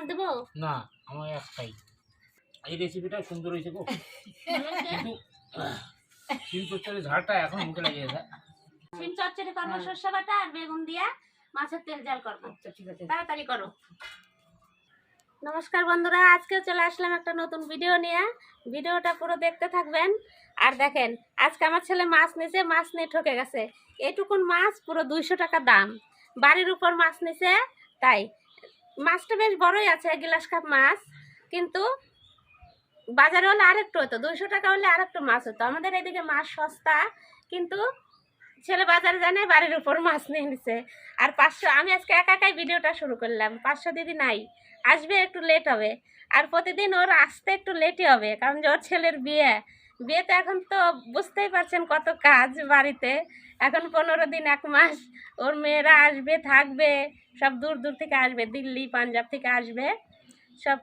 দেবো না, আমার একটাই। এই রেসিপিটা সুন্দর হয়েছে গো, কিন্তু শিম চচ্চড়ির ঝালটা এখন মুখে লেগে গেছে। শিম চচ্চড়ি করবো সর্ষে বাটা আর বেগুন দিয়া মাছের তেল ঝাল করবো। ঠিক আছে। তাড়াতাড়ি করো। নমস্কার বন্ধুরা, আজকে চলে আসলাম একটা নতুন ভিডিও নিয়ে। ভিডিওটা পুরো দেখতে থাকবেন। আর দেখেন, আজকে আমার ছেলে মাছ নিছে, মাছ নিয়ে ঠকে গেছে। এইটুকুন মাছ পুরো 200 টাকা দাম। বাড়ির উপর মাছ নিছে, তাই মাছটা বেশ বড়ই আছে, গিলাস কাপ মাছ। কিন্তু বাজারে হলে আরেকটু হতো, 200 টাকা হলে আরেকটু মাছ হতো। আমাদের এদিকে মাছ সস্তা, কিন্তু ছেলে বাজারে জানে বাড়ির উপর মাছ নিয়ে নিছে। আর 500, আমি আজকে একা একাই ভিডিওটা শুরু করলাম। 500 দিদি নাই, আসবে একটু লেট হবে। আর প্রতিদিন ওর আসতে একটু লেটই হবে, কারণ যে ওর ছেলের বিয়েতে এখন তো বুঝতেই পারছেন কত কাজ বাড়িতে। এখন 15 দিন 1 মাস ওর মেয়েরা আসবে, থাকবে, সব দূর দূর থেকে আসবে, দিল্লি পাঞ্জাব থেকে আসবে, সব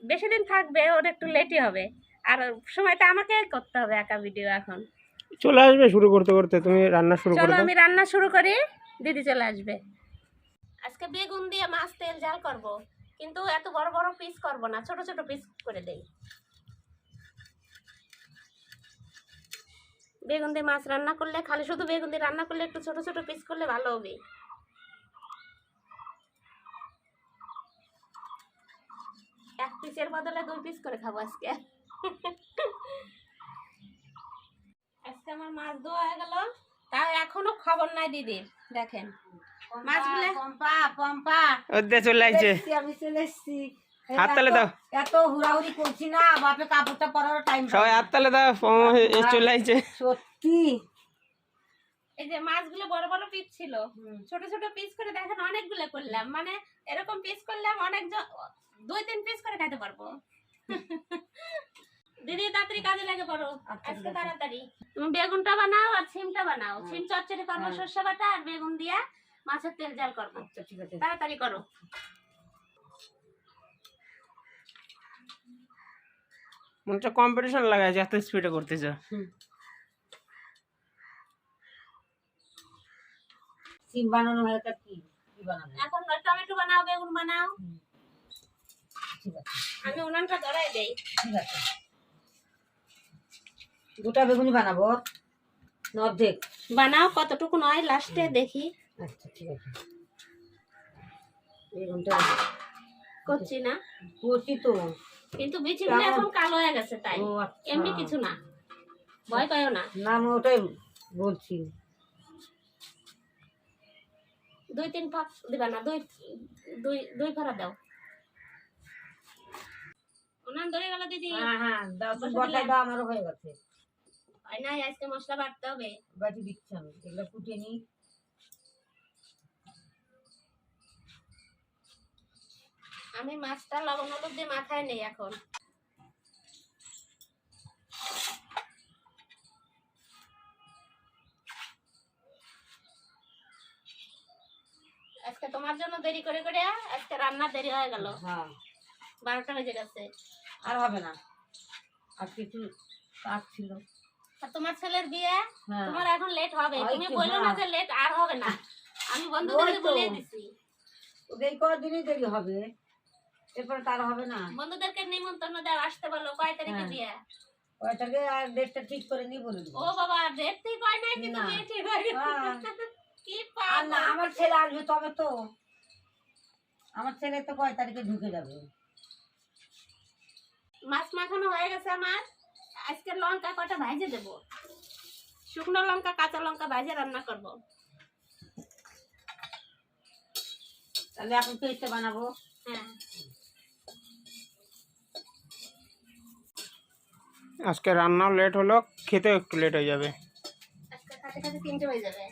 বেশি দিন থাকবে। ওর একটু লেটই হবে, আর সময়টা আমাকে করতে হবে একা ভিডিও। এখন চলে আসবে শুরু করতে করতে, তুমি রান্না শুরু করে চলো দাও। আমি রান্না শুরু করি, দিদি চলে আসবে। আজকে বেগুন দিয়ে মাছ তেল ঝাল করব, কিন্তু এত বড় বড় পিস করব না, ছোট ছোট পিস করে দেই। বেগুন দিয়ে মাছ রান্না করলে, খালি শুধু বেগুন দিয়ে রান্না করলে একটু ছোট ছোট পিস করলে ভালো হবে। এক পিসের বদলে 2 পিস করে খাবো আজকে। আজকে আমার মাছ ধোয়া হয়ে গেল, তাও এখনো খবর নাই দিদির। দেখেন মাছগুলো পম্পা ওদের চলে আইছে, আমি চলে এসেছি। হাত তালে দাও। এত হুড়াহুড়ি করছি না, বাপে কাপড়টা পরার টাইম সবাই হাত তালে দাও, চলে আইছে। সত্যি এই যে মাছগুলো বড় বড় পিস ছিল, ছোট ছোট পিস করে দেখেন অনেকগুলো করলাম। মানে এরকম পিস করলাম অনেক, 2-3 পিস করে খেতে পারবো। দিদি তাড়াতাড়ি কাজে লেগে পড়ো আজকে তাড়াতাড়ি। তুমি বেগুনটা বানাও আর সিমটা বানাও। সিম চচ্চড়ি করবো সর্ষে বাটা আর বেগুন দিয়া মাছের তেল ঝাল করবো। ঠিক আছে। তাড়াতাড়ি করো। মনে হচ্ছে কম্পিটিশন লাগাইছে, এত স্পিডে করতেছে। সিম বানানো হয়ে গেছে, কি বানানো? এখন টমেটো বানাও, বেগুন বানাও। ঠিক আছে, আমি উনানটা ধরাই দেই। ঠিক আছে। গোটা বেগুনি বানাবো না অর্ধেক? বানাও, কতটুকু নয় লাস্টে দেখি। আচ্ছা ঠিক আছে। বেগুনটা করছি না, করছি তো, কিন্তু বিচিগুলো এখন কালো হয়ে গেছে, তাই ও আচ্ছা। এমনি কিছু না, ভয় পাইও না। না আমি ওটাই বলছি। 2-3 ফাঁক দিবা না, দুই ফাড়া দাও। উনান ধরে গেল দিদি। হ্যাঁ হ্যাঁ দাও, বসে বসাই দিলাম। দাও, আমারও হয়ে গেছে। হয় নাই, আজকে মশলা বাটতে হবে। বাটি দিচ্ছি আমি, এগুলো কুটে নিই। আমি মাছটা লবণ হলুদ দিয়ে মাথায় নেই এখন। আজকে তোমার জন্য দেরি করে করে আজকে রান্না দেরি হয়ে গেল। হ্যাঁ 12টা বেজে গেছে। আর হবে না, আর কিছু কাজ ছিল। আর তোমার ছেলের বিয়ে, হ্যাঁ তোমার এখন লেট হবে। হয় তুমি একটু, বলো না হ্যাঁ। যে লেট আর হবে না, আমি বন্ধুদেরকে ওই তো। বলে দিছি। ওদের কদিনই দেরি হবে, এরপরে তার হবে না। বন্ধুদেরকে নিমন্ত্রণ দাও, আসতে বলো। কয় তারিখে হ্যাঁ। বিয়ে? ওইটাকে আর ডেটটা ঠিক করে নিই বলে দেবো। ও বাবা, ডেট ঠিক হয় নাই, কিন্তু না। বিয়ে ঠিক হয়ে গেছে। হ্যাঁ। কি আর না, পাগল। আমার ছেলে আসবে তবে তো। আমার ছেলে তো কয় তারিখে ঢুকে যাবে। মাছ মাখানো হয়ে গেছে আমার। আজকে লঙ্কা কটা ভাজে দেব, শুকনো লঙ্কা কাঁচা লঙ্কা ভাজে রান্না করব। তাহলে এখন পেস্টটা বানাবো। হ্যাঁ, আজকে রান্নাও লেট হলো, খেতেও একটু লেট হয়ে যাবে। আজকে খাতে খাতে 3টে হয়ে যাবে।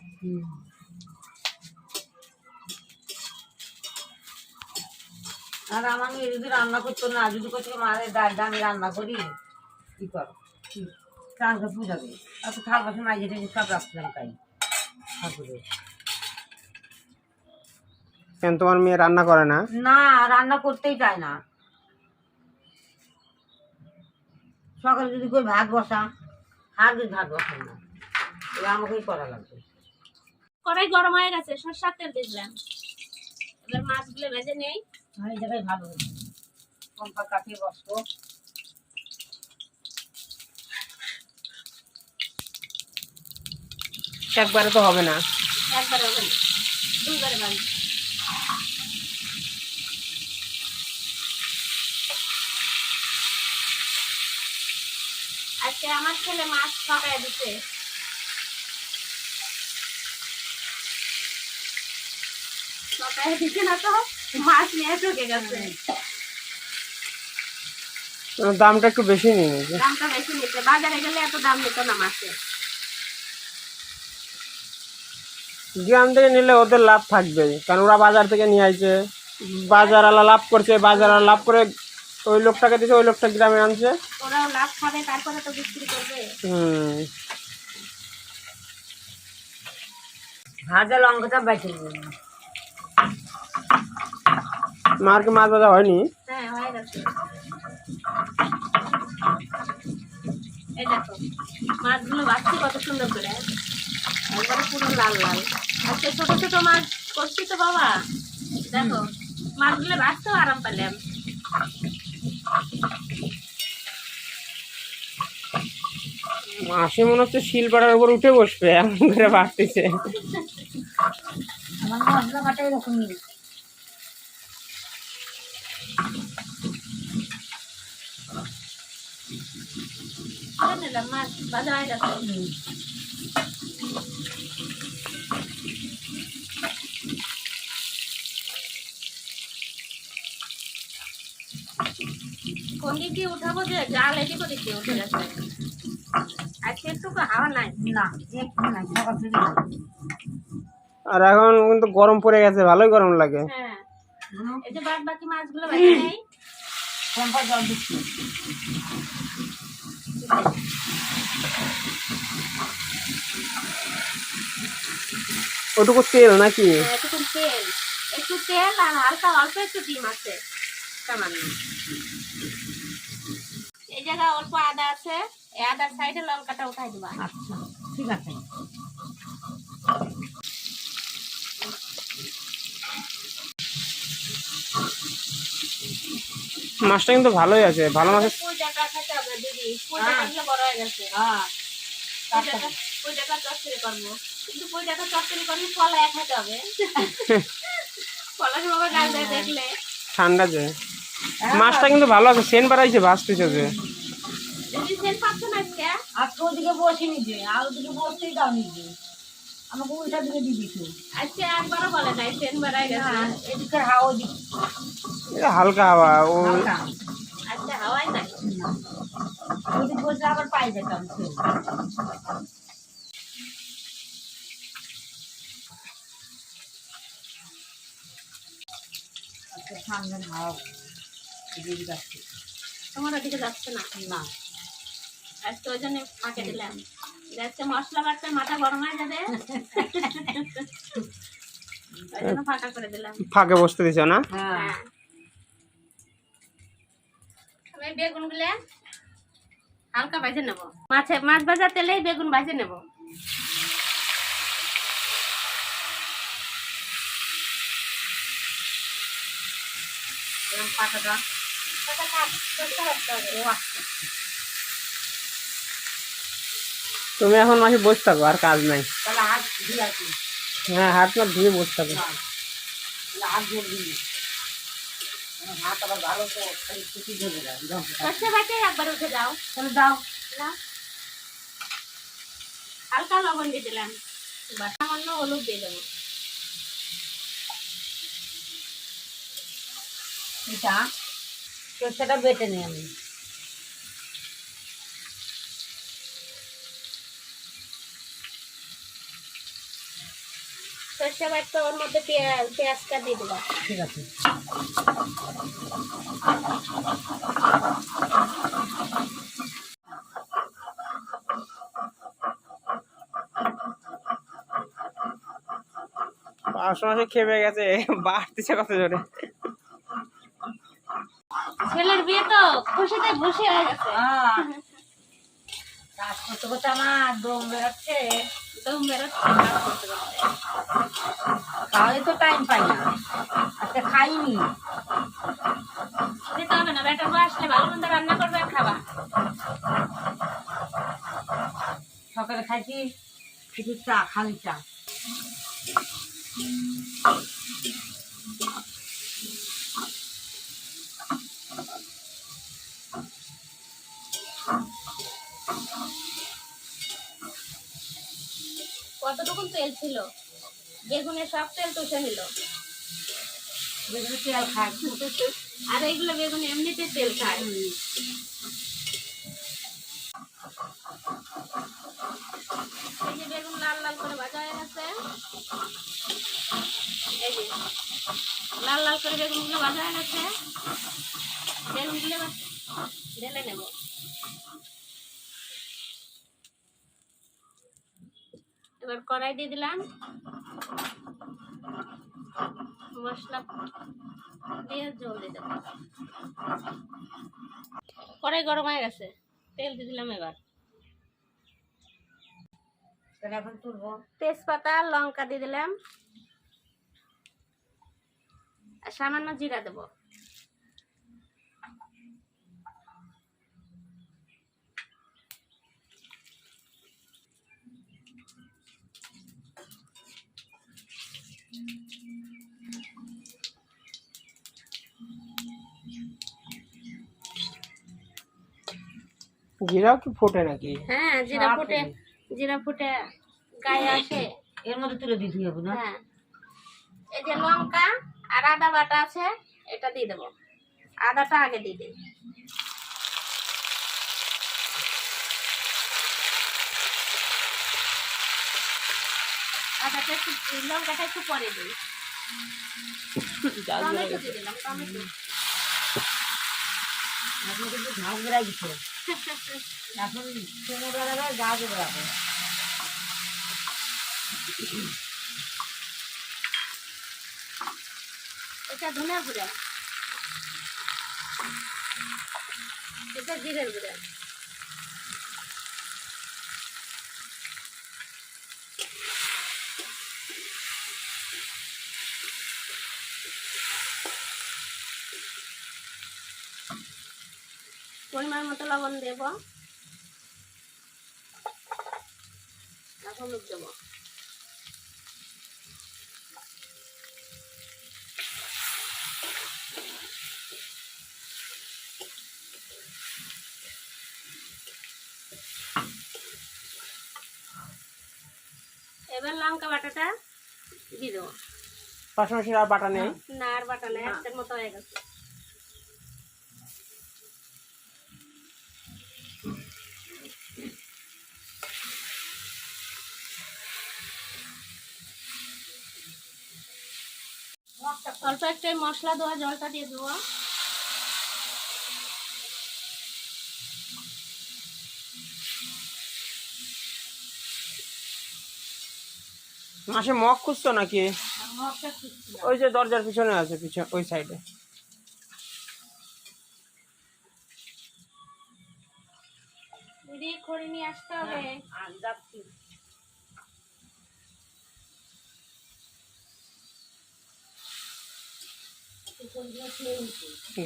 আর আমার মেয়ে যদি রান্না করতো না, যদি করতো মায়ের ডালটা আমি রান্না করি, কি করো চাঁদকে পূজাবে। আর তো থাল বাসন মাঝে টেজে সব রাখছিলাম, তাই ঠাকুরে। কেন তোমার মেয়ে রান্না করে না? না, রান্না করতেই চায় না। সকালে যদি করে ভাত বসা, আর যদি ভাত বসান না, এবার আমাকেই করা লাগবে। কড়াই গরম হয়ে গেছে, সরষের তেল দিলাম। এবার মাছগুলো ভেজে নেই। এই জায়গায় ভালো হয়েছে কম্পা কাটিয়ে বসবো। একবারে তো হবে না। একবারে হবে না, দুইবারে ভাঙি। আজকে আমার ছেলে মাছ ফাটায় দিতে। ফাটায় দিতে না তো মাছ নিয়ে ঢুকে গেছে। দামটা একটু বেশি নিয়ে নিয়েছে। দামটা বেশি নিতে, বাজারে গেলে এত দাম নিত না মাছের। গ্রাম থেকে নিলে ওদের লাভ থাকবেই, কারণ ওরা বাজার থেকে নিয়ে আসছে, বাজার আলা লাভ করছে, বাজার আলা লাভ করে ওই লোকটাকে দিচ্ছে, ওই লোকটা গ্রামে আনছে। ওরাও লাভ খাবে, তারপরে তো বিক্রি করবে। ভাজা লঙ্কাটা বেঁচে নেবেন। মার কি মাছ ভাজা হয়নি? হ্যাঁ, হয়ে গেছে। এই দেখো মাছগুলো ভাজছি কত সুন্দর করে, একবারে পুরো লাল লাল। আজকে ছোট ছোট মাছ করছি তো বাবা, দেখো মাছগুলো ভাজতেও আরাম পেলাম। মাসি মনে হচ্ছে শিলপাড়ার উপর উঠে বসবে, এমন করে বাড়তেছে। আমার মশলা বাটা এরকমই। করে নিলাম, মাছ ভাজা হয়ে গেছে। কোন দিক দিয়ে উঠাবো, যে জাল এদিক ওদিক দিয়ে উঠে গেছে। আজকে একটু হাওয়া নাই। না একটু নাই, সকাল থেকে নাই। আর এখন কিন্তু গরম পড়ে গেছে, ভালোই গরম লাগে। হ্যাঁ, এই যে বাদ বাকি মাছগুলো ভেজে নেই। কম্পা জল দিচ্ছি। ওটুকু তেল নাকি? একটু তেল আর হালকা অল্প একটু ডিম আছে সামান্য। এই জায়গায় অল্প আদা আছে, এই আদার সাইডে লঙ্কাটা উঠাই দিবা। আচ্ছা ঠিক আছে। মাছটা কিন্তু ভালোই আছে, ভালো মাছের। পুঁই ডাঁটা খেতে হবে দিদি, পুঁই ডাঁটাগুলো বড় হয়ে গেছে। হ্যাঁ পুঁই ডাঁটা চচ্চড়ি করবো, কিন্তু পুঁই ডাঁটা চচ্চড়ি করলে কলা খেতে হবে। কলা সবাই গাছ দিয়ে দেখলে ঠান্ডা যে মাছটা কিন্তু ভালো আছে, সেন বাড়াইছে, ভাসতেছে যে। দিদি সেন পাচ্ছ না আজকে? আজকে ওদিকে বসে নিজে, আর ওদিকে বসতেই দাও নিজে, আমাকে উল্টা দিকে দিবি তুই। আজকে একবারও বলে নাই সেন বাড়াই গেছে। এদিকে হাওয়া ওদিকে এটা হালকা হাওয়া ও। হালকা। আজকে হাওয়াই নাই। ওদিকে বসলে আবার পাই যেতাম। আজকে সামনে হাওয়া এদিকে যাচ্ছে। তোমার ওদিকে যাচ্ছে না? না আজকে ওই জন্য ফাঁকে দিলাম, আজকে মশলা বাটতে মাথা গরম হয়ে যাবে, ওই জন্য ফাঁকা করে দিলাম। ফাঁকে বসতে দিছ না? হ্যাঁ হ্যাঁ, আমি বেগুন গুলো হালকা ভাজে নেবো, মাছ ভাজা তেলেই বেগুন ভাজে নেবো। পাতাটা তুমি এখন মাসে বসে থাকো, আর কাজ নাই। তাহলে হাত ধুয়ে আসি। হ্যাঁ, হাত না ধুয়ে বসে থাকো। হাত ধুয়ে দিই, হাত আবার ভালো তো খালি ছুটি ধরে যায়। সর্ষে বাটে একবার উঠে যাও, তাহলে দাও। না হালকা লবণ দিয়ে দিলাম, এবার সামান্য হলুদ দিয়ে দেবো। এটা সরষেটা বেটে নিই আমি। সর্ষে বাটতে ওর মধ্যে পেঁয়াজটা দিয়ে দিবা। ঠিক আছে। পাঁচশো মাসে খেপে গেছে, বাড়তেছে কত জোরে। ছেলের বিয়ে তো খুশিতে খুশি হয়ে গেছে। কাজ করতে করতে আমার দম বেরোচ্ছে, দম বেরোচ্ছে কাজ করতে করতে। তাহলে তো টাইম পাই না। আজকে খাইনি, দিতে হবে না, বেটার বউ আসলে ভালো মন্দ রান্না করবে আর খাবা। সকালে খাইছি কিছু চা, খালি চা। কতটুকু তেল ছিল, বেগুনের সব তেল চুষে নিল। বেগুনে তেল খায়। আর এইগুলো বেগুন এমনিতে তেল খায়। এই যে বেগুন লাল লাল করে ভাজা হয়ে গেছে, এই যে লাল লাল করে বেগুনগুলো ভাজা হয়ে গেছে। বেগুনগুলো এবার ঢেলে নেব। এবার কড়াই দিয়ে দিলাম, মশলা দিয়ে জল দিয়ে দেবো। কড়াই গরম হয়ে গেছে, তেল দিয়ে দিলাম। এবার তাহলে এখন তুলবো। তেজপাতা লঙ্কা দিয়ে দিলাম, আর সামান্য জিরা দেবো। জিরাও কি ফোটে নাকি? হ্যাঁ, জিরা ফুটে গায়ে আসে। এর মধ্যে তুলে দিতে হবে না? হ্যাঁ, এই যে লঙ্কা আর আদা বাটা আছে, এটা দিয়ে দেবো। আদাটা আগে দিয়ে দিই। আদাটা একটু, লঙ্কাটা একটু পরে দিই। টমেটো দিয়ে দিলাম, টমেটো। এখন কিন্তু ঘাস বেড়াই দিচ্ছে। এখন শুকনো বেড়াবে, গাছ বেড়াবে। এটা ধনিয়া গুঁড়া, এটা জিরের গুঁড়া। পরিমাণ মতো লবণ দেব, হলুদ দেবো। এবার লঙ্কা বাটাটা দিয়ে দেবো। পাশাপাশি আর বাটা নেই? না, আর বাটা নেই, একটার মতো হয়ে গেছে। অল্প একটু মশলা দেওয়া জলটা দিয়ে দেবো। মাসে মগ খুঁজছো নাকি? মগটা খুঁজছি। ওই যে দরজার পিছনে আছে, পিছনে ওই সাইডে। দিদি খড়ি নিয়ে আসতে হবে। আর যাচ্ছি।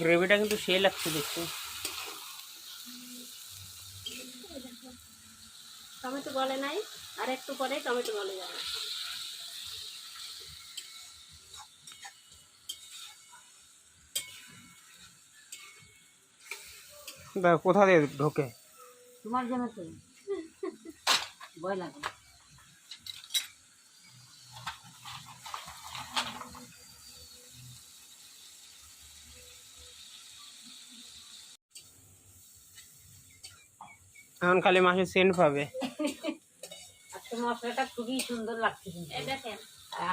গ্রেভিটা কিন্তু সেই লাগছে দেখতে। টমেটো গলে নাই, আর একটু পরে টমেটো গলে যাবে। কোথা দিয়ে ঢোকে? তোমার জন্য তো ভয় লাগে। এখন খালি মাসে সেন্ট পাবে। আজকে মশলাটা খুবই সুন্দর লাগছে কিন্তু। এই দেখেন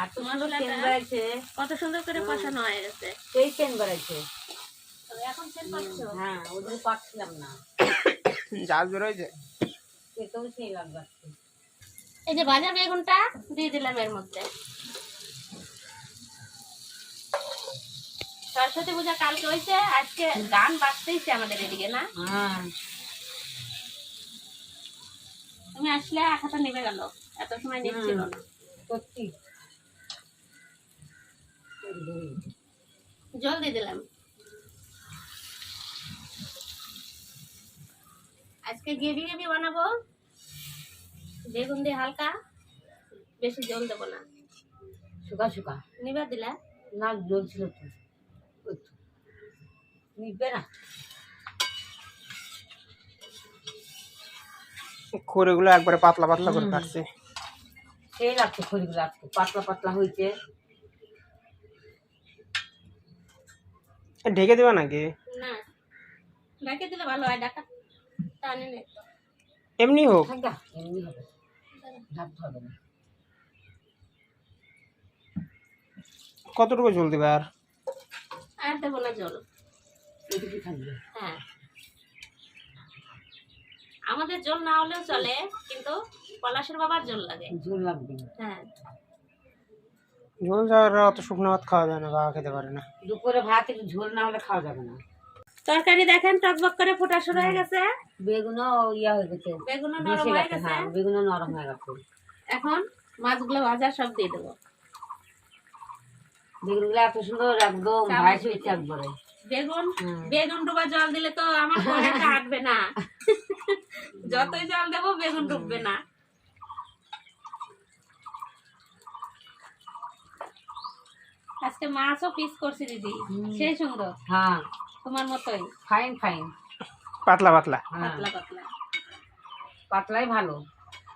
আর তো সুন্দর মশলাটা সেন্ট বেড়াইছে। কত সুন্দর করে কষানো হয়ে গেছে। সেই সেন্ট বেড়াইছে। এখন সেন্ট পাচ্ছ? হ্যাঁ, ওদের পাচ্ছিলাম না। জাল বেরোয়। খেতেও সেই লাগবে। এই যে ভাজা বেগুনটা দিয়ে দিলাম এর মধ্যে। সরস্বতী পূজা কালকে হয়েছে, আজকে গান বাজতেইছে আমাদের এদিকে, না? হ্যাঁ, তুমি আসলে আখাটা নেমে গেল, এত সময় নিচ্ছিল না। সত্যি। জল দিয়ে দিলাম। আজকে গ্রেভি গ্রেভি বানাবো, বেগুন দিয়ে হালকা, বেশি জল দেবো না। শুকা শুকা নিবা দিলা? না, জল ছিল তো, ওই তো। নিবে না। খড়িগুলো একবারে পাতলা পাতলা করে কাটছে। সেই লাগছে খড়িগুলো, আজকে পাতলা পাতলা হয়েছে। ঢেকে দিবা নাকি? না, ঢাকে দিলে ভালো হয়, ঢাকা টানে না তো। এমনি হোক। থাক গা, এমনি হবে, ঢাকতে হবে না। কতটুকু ঝোল দিবা আর? আর দেবো না জল। এটুকু থাকবে। হ্যাঁ, আমাদের জল না হলেও চলে, কিন্তু পলাশের বাবার জল লাগে। ঝোল লাগবে না। হ্যাঁ, ঝোল ছাড়া অত শুকনো ভাত খাওয়া যায় না, বাবা খেতে পারে না। দুপুরে ভাত একটু ঝোল না হলে খাওয়া যাবে না। তরকারি দেখেন টকবক করে ফোটা শুরু হয়ে গেছে, বেগুনও ইয়া হয়ে গেছে, বেগুনও নরম বেশি হয়ে গেছে। গেছে। হ্যাঁ, বেগুনও নরম হয়ে গেছে। এখন মাছগুলো ভাজা সব দিয়ে দেবো। বেগুনগুলো এত সুন্দর একদম ভাইস হয়েছে একবারে। বেগুন হুম। বেগুন ডুবা জল দিলে তো আমার কড়াইটা হাঁটবে না। যতই জল দেবো বেগুন ডুববে না। আজকে মাছও পিস করছি দিদি, সেই সুন্দর, হ্যাঁ, তোমার মতোই ফাইন ফাইন। পাতলা পাতলা। হ্যাঁ, পাতলা পাতলা। পাতলাই ভালো,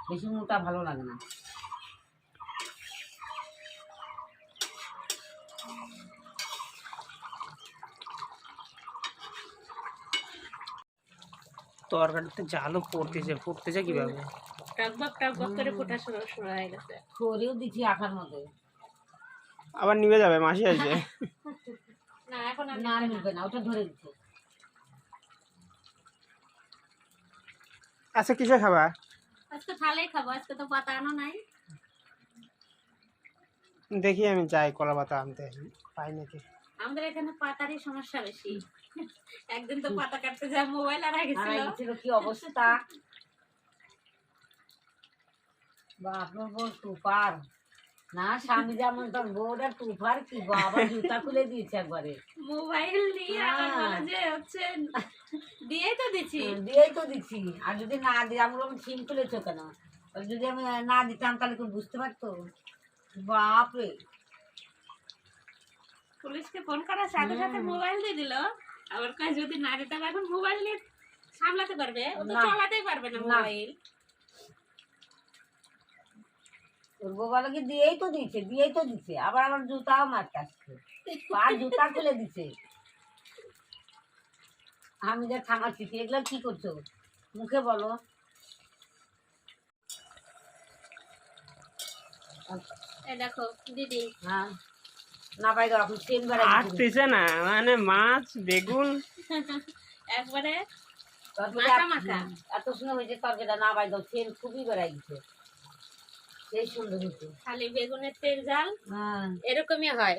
বেশি মোটা ভালো লাগে না। তরকারিতে জালও ফুটতেছে কিভাবে? টকবক টকবক করে ফোটা শুরু শুরু হয়ে গেছে। খড়িও দিচ্ছি আখার মধ্যে। আবার নিভে যাবে, মাসি আসবে। না এখন আর না নিবে না, ওটা ধরে দিচ্ছে। আচ্ছা, কিসে খাবা? আজকে থালেই খাবো, আজকে তো পাতা আনো নাই। দেখি আমি যাই কলা পাতা আনতে, পাই নাকি। আমাদের এখানে পাতারই সমস্যা বেশি। একদিন তো পাতা কাটতে যা মোবাইল আর গেছিল। গেছিল কি অবস্থা! বাপরে বল তুফার না, স্বামী যেমন তোর বউটা তুফার কি গো, আবার জুতা খুলে দিয়েছে একবারে। মোবাইল নিয়ে আবার বলে যে হচ্ছে দিয়েই তো দিছি। দিয়েই তো দিচ্ছি, আর যদি না দিই আমি বললাম সিম খুলেছো কেন? আর যদি আমি না দিতাম তাহলে কেউ বুঝতে পারতো? বাপরে! পুলিশকে ফোন করার সাথে সাথে মোবাইল দিয়ে দিল। আবার কয় যদি না দিতাম, এখন মোবাইল নিয়ে সামলাতে পারবে, ও তো না। চালাতেই পারবে না মোবাইল। তোর বউ বলে কি দিয়েই তো দিচ্ছে, আবার আমার জুতাও মারতে আসছে, পার জুতা খুলে দিচ্ছে। আমি যা থামাচ্ছি, এগুলো কি করছো মুখে বলো। এই দেখো দিদি, হ্যাঁ, না পাই গো, এখন ট্রেন বেড়াই আটতেছে না, মানে মাছ বেগুন একবারে তরকারি মাখা মাখা। এত সুন্দর হয়েছে তরকারিটা, না পাই গো, ট্রেন খুবই বেড়াই গেছে, সেই সুন্দর হয়েছে। খালি বেগুনের তেল ঝাল হ্যাঁ, এরকমই হয়।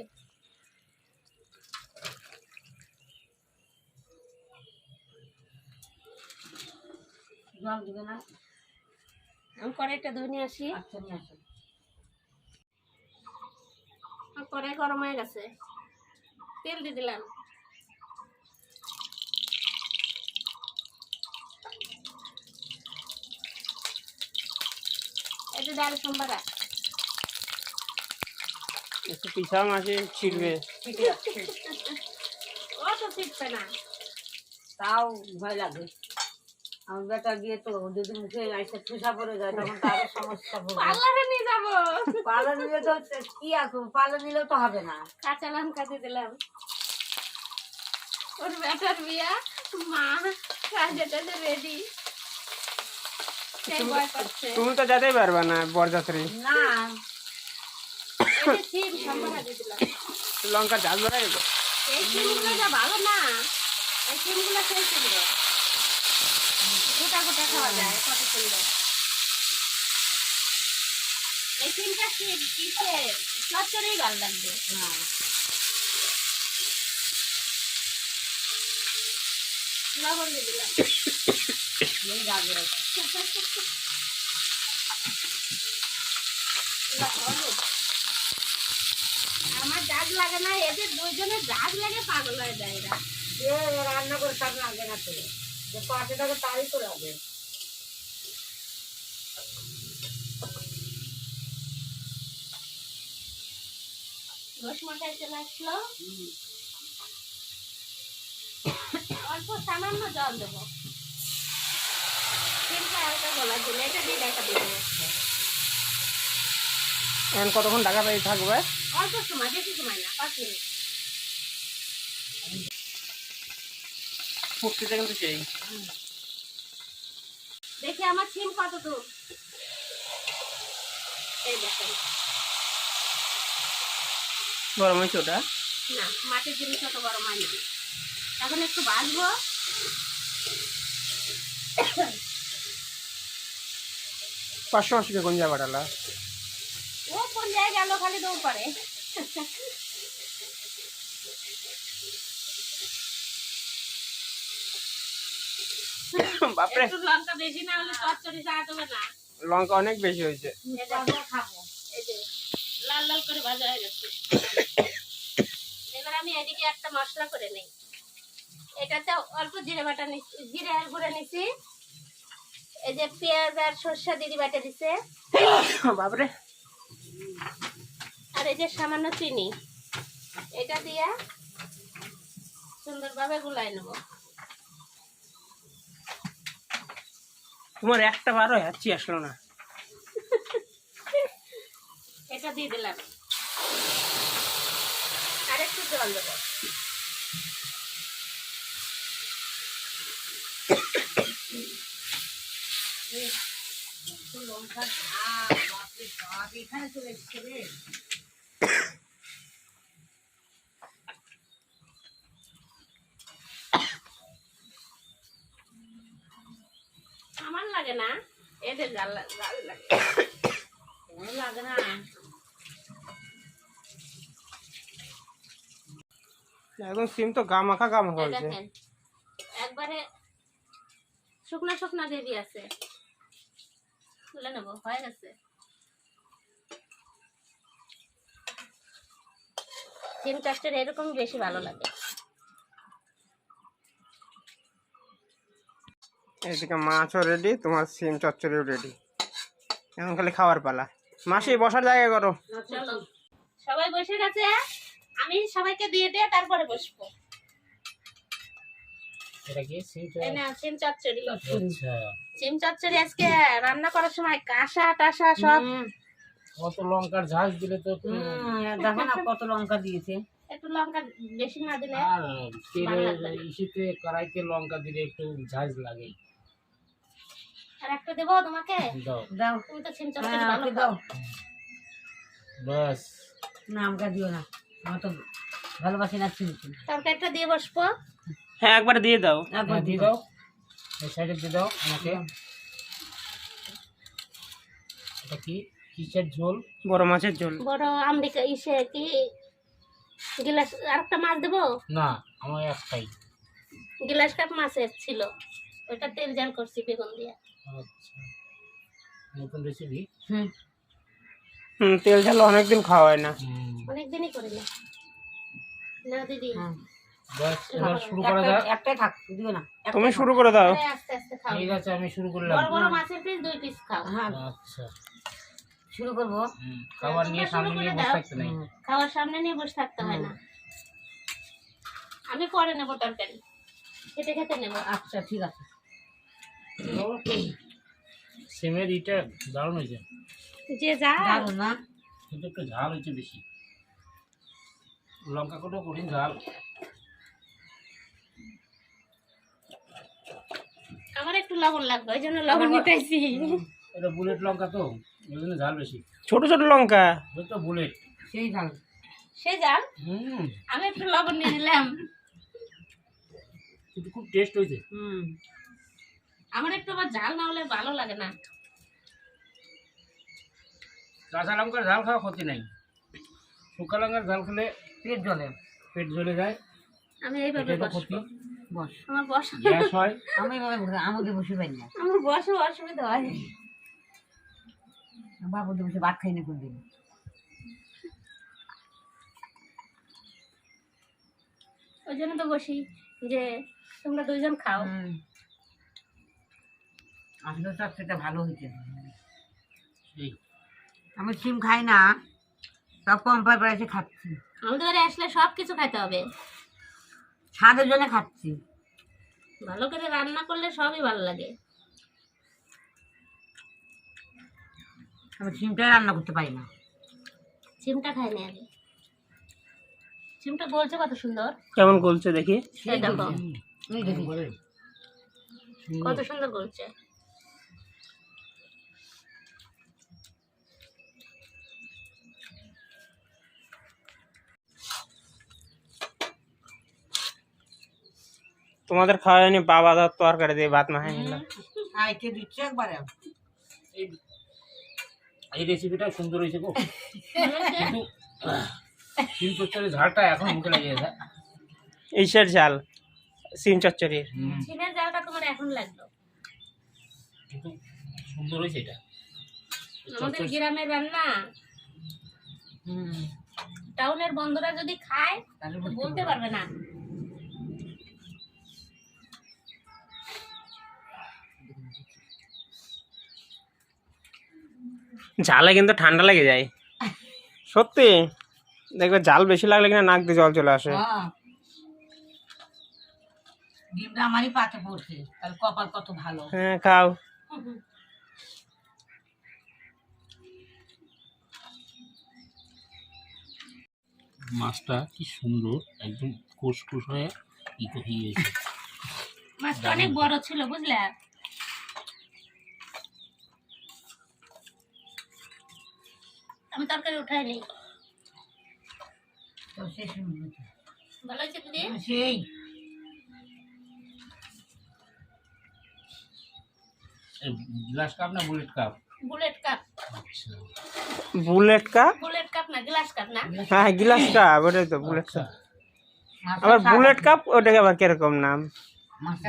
জল দিবে না? আমি কড়াইটা ধুয়ে নিয়ে আসি। আচ্ছা, নিয়ে আসো। কড়াই গরম হয়ে গেছে, তেল দিয়ে দিলাম। এটা ডাল সম্বারা। একটু পিছাও, মাসি ছিড়বে। ঠিক আছে, ও তো শিখবে না। তাও ভয় লাগে। আমার বেটা গিয়ে তো যদি মুখে আইসা ঠুসা পড়ে যায় তখন তো আরো সমস্যা হবে। পার্লারে নিয়ে যাবো। পালা নিলে তো কি আছে, পালা নিলেও তো হবে না। কাঁচা লঙ্কা দিয়ে দিলাম। ওর বেটার বিয়া, মা কাজে টাজে রেডি, সেই ভয় পাচ্ছে। তুমি তো যেতেই পারবা না বরযাত্রী। না, এই যে সিম সম্বারা দিয়ে দিলাম। লঙ্কা ঝাল ধরে গেল। এই সিমগুলো যা ভালো না, এই সিমগুলো সেই সুন্দর, গোটা গোটা খাওয়া যায়, কত সুন্দর। এই সিমটা কিসে চচ্চড়ি ভালো লাগবে। না, লবণ দিয়ে দিলাম। এই যাবে। আমার জাজ লাগে না, এদের দুইজনের জাজ লাগে, পাগল হয়ে যায় এরা। যে রান্না করে তার লাগে না তো, যে পাশে থাকে তারই তো লাগে। রসমশাই চলে আসলো। অল্প সামান্য জল দেবো, সিমটা হালকা গলা দিলে এটা দিয়ে দেখা দিবো। এখন কতক্ষণ ঢাকা পেয়ে থাকবে? অল্প সময়, বেশি সময় না, 5 মিনিট। ফুটতে কিন্তু সেই দেখি আমার সিম কত দূর। এই দেখেন, গরম হয়েছে ওটা। না মাটির জিনিস অত গরম হয় না। এখন একটু ভাজবো। পাঁচশো মাসিকে কোন জায়গা পাঠালা? ও কোন জায়গায় গেল খালি দৌড় করে। বাপরে, একটু লঙ্কা বেশি না হলে চচ্চড়ি চাওয়া দেবে না। লঙ্কা অনেক বেশি হয়েছে। খাবো, এই যে লাল লাল করে ভাজা হয়ে গেছে। এবার আমি এদিকে একটা মশলা করে নেই। এটাতে অল্প জিরে বাটা নিচ্ছি, জিরে আর গুঁড়া নিচ্ছি। এই যে পেঁয়াজ আর সরষা দিদি বাটা দিছে, বাপরে, আর এই যে সামান্য চিনি, এটা দিয়া সুন্দরভাবে গুলাই নেবো। তোমার একটা বারো যাচ্ছি আসলো না। এটা দিয়ে দিলাম, আর একটু জল দেবো। এখানে চলে এসছে রে। আমার লাগে না, এদের জাল লাগে। ভালো লাগে না। একদম সিম তো গা মাখা এই হয়েছে। দেখেন একবারে শুকনা শুকনা দেবি আছে, তুলে নেবো, হয়ে গেছে। সিম চচ্চড়ি এরকম বেশি ভালো লাগে। এদিকে মাছও রেডি, তোমার সিম চচ্চড়িও রেডি। এখন খালি খাওয়ার পালা। মাসি বসার জায়গা করো। চলো সবাই বসে গেছে, আমি সবাইকে দিয়ে দিয়ে তারপরে বসবো। এটা কি সিম এই না সিম চচ্চড়ি। আচ্ছা, সিম চচ্চড়ি আজকে রান্না করার সময় কাঁসা টাসা সব। কত লঙ্কার ঝাঁজ দিলে তো একটু, দেখো না কত লঙ্কা দিয়েছে। একটু লঙ্কা বেশি না দিলে আর তেলের ইসিতে কড়াইতে লঙ্কা দিলে একটু ঝাঁজ লাগে। আর একটা দেবো তোমাকে। দাও, দাও, তুমি তো সিম চচ্চড়ি ভালো আমাকে খাও। দাও। বাস। না আমাকে দিও না, আমার তো ভালোবাসি না চিনছি। তরকারিটা দিয়ে বসবো। হ্যাঁ, একবার দিয়ে দাও। একবার দিয়ে দাও, এই সাইডে দিয়ে দাও আমাকে। এটা কি কিসের ঝোল? বড় মাছের ঝোল। বড় আমেরিকা ইসে কি গিলাস, আরেকটা মাছ দেবো। না, আমার একটাই। গিলাস কাপ মাছের ছিল, ওটা তেল ঝাল করছি বেগুন দিয়ে। আচ্ছা, নতুন রেসিপি। হুম, তেল ঝাল অনেকদিন খাওয়া হয় না। অনেকদিনই করি না। না দিদি, হুম। বাস, এবার শুরু করা যাক। একটাই থাক, দিও না। তুমি শুরু করে দাও। আরে আস্তে আস্তে খাও। ঠিক আছে, আমি শুরু করলাম। বড় বড় মাছের পিস 2 পিস খাও। হ্যাঁ, আচ্ছা, শুরু করবো। খাবার নিয়ে তোমরা সামনে শুরু নিয়ে করে বসে দাও। থাকতে নাই। খাওয়ার সামনে নিয়ে বসে থাকতে হয় না, আমি পরে নেবো তরকারি, খেতে খেতে নেবো। আচ্ছা ঠিক আছে। সিমের ইটা দারুণ হয়েছে, যে যা দারুণ না? কিন্তু একটু ঝাল হয়েছে বেশি। লঙ্কা কত কঠিন ঝাল। আমার একটু লবণ লাগবে, ওই জন্য লবণ নিতেছি। এটা বুলেট লঙ্কা তো, ওই জন্য ঝাল বেশি। ছোট ছোট লঙ্কা। ওই তো বুলেট। সেই ঝাল। সে যান, হুম, আমি একটু লবণ নিয়ে নিলাম। কিন্তু খুব টেস্ট হয়েছে। হুম, আমার একটু আবার ঝাল না হলে ভালো লাগে না। কাঁচা লঙ্কার ঝাল খাওয়া ক্ষতি নাই, শুকা লঙ্কার ঝাল খেলে পেট জ্বলে। পেট জ্বলে যায়, আমি এইভাবে পেটে তো বসবো। ক্ষতি, বস। আমার বসা, গ্যাস হয়। আমি এভাবে বসে, আমাকে বসে পাই না। আমার বসে অসুবিধা হয়। বাবুদের বসে ভাত খাই না কোনদিন। ওই জন্য তো বসি যে তোমরা 2 জন খাও। আসলে সবচেয়ে ভালো হয়েছে। এই আমি সিম খাই না, সব কম পাই এসে খাচ্ছি। আমাদের বাড়ি আসলে সব কিছু খাইতে হবে। স্বাদের জন্য খাচ্ছি। ভালো করে রান্না করলে সবই ভালো লাগে। আমি সিমটাই রান্না করতে পারি না। সিমটা খাইনি আগে। সিমটা গলছে কত সুন্দর। কেমন গলছে দেখি। এই দেখো এই দেখি। কত সুন্দর গলছে। তোমাদের খাওয়া হয়নি, বাবা ধর তরকারি দিয়ে ভাত না হয়নি। খাইতে দিচ্ছে একবারে। এই রেসিপিটা সুন্দর হয়েছে গো, কিন্তু শিম চচ্চড়ির ঝালটা এখন মুখে লেগে গেছে। ইসের ঝাল, সিম চচ্চড়ির। সিমের জালটা তোমার এখন লাগলো। কিন্তু সুন্দর হয়েছে এটা। আমাদের গ্রামের রান্না টাউনের বন্ধুরা যদি খায় তাহলে বলতে পারবে না। ঝালে কিন্তু ঠান্ডা লেগে যায় সত্যি। দেখবে ঝাল বেশি লাগলে কিনা নাক দিয়ে জল চলে আসে। ডিমটা আমারই পাতে পড়ছে, তাহলে কপাল কত ভালো। হ্যাঁ খাও। মাছটা কি সুন্দর, একদম কুসকুস হয়ে গেছে। মাছটা অনেক বড় ছিল বুঝলে। আমি তরকারি উঠাই নি। তো শেষ ভালো হয়েছে দিদি। সেই গ্লাস কাপ না bullet cup? Bullet cup. Bullet cup? Bullet cup না, গ্লাস কাপ না। হ্যাঁ গ্লাস কাপ, ওটাই তো বুলেট কাপ। আবার বুলেট কাপ ওটাকে আবার কিরকম নাম?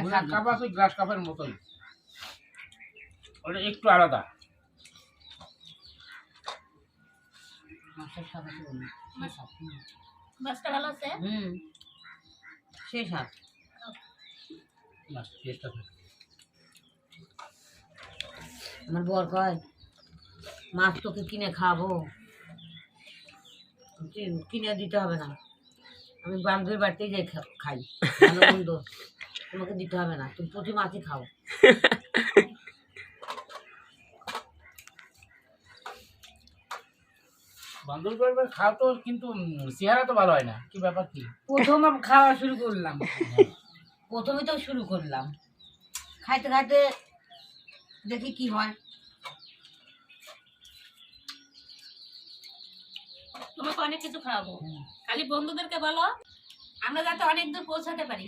বুলেট কাপ আছে গ্লাস কাপের মতোই, ওটা একটু আলাদা। মাছটা ভালো আছে। সেই স্বাদ। মাছ টেস্ট আছে। আমার বর কয় মাছ তোকে কিনে খাবো, কিনে দিতে হবে না, আমি বান্ধবীর বাড়িতেই যাই খাই, ভালো মন্দ তোমাকে দিতে হবে না, তুমি প্রতি মাছই খাও। বান্ধবী পরিবার খাও তো, কিন্তু চেহারা তো ভালো হয় না, কি ব্যাপার কি? প্রথম খাওয়া শুরু করলাম, প্রথমে তো শুরু করলাম, খাইতে খাইতে দেখি কি হয়। তোমাকে অনেক কিছু খাওয়াবো, খালি বন্ধুদেরকে বলো আমরা যাতে অনেক দূর পৌঁছাতে পারি।